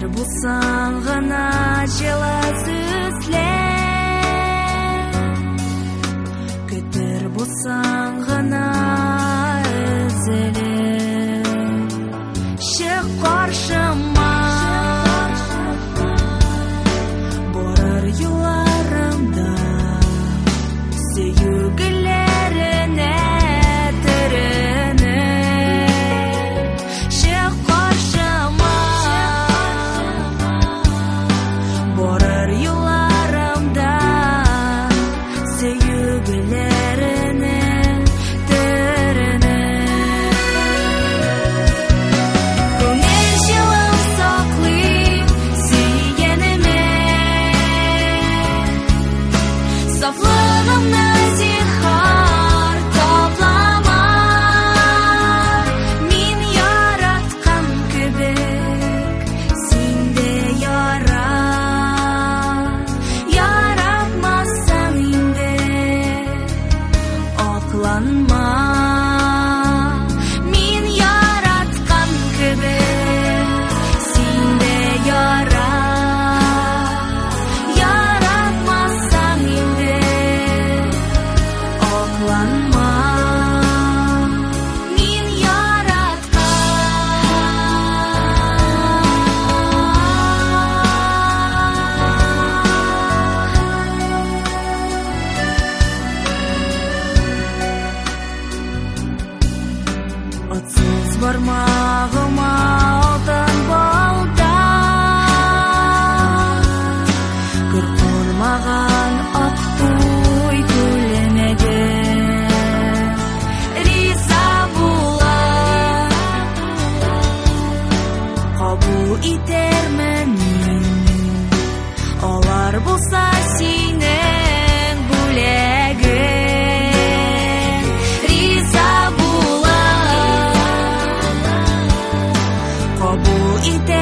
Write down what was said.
Көтер булсаң гына җылы сүзләр, көтер булсаң гына өзелеп чык каршыма. Барыр юлларымда сөюгеләренә төренеп чык каршыма. Барыр юлларымда сөюгеләренә төренеп. Күңел җылын саклый сөйгәнемә, сафлыгымны зинһар таплама. Мин яраткан кебек син дә яра. Яратмасаң инде акланма. Мин яраткан кебек син дә яра. Яратмасаң инде акланма. Мин Атсыз бармагыма алтын балта, кыр курмаган ак туй күлмәге. Риза була кабул итермен мин, алар булса синең бүләгең. Риза була кабул итер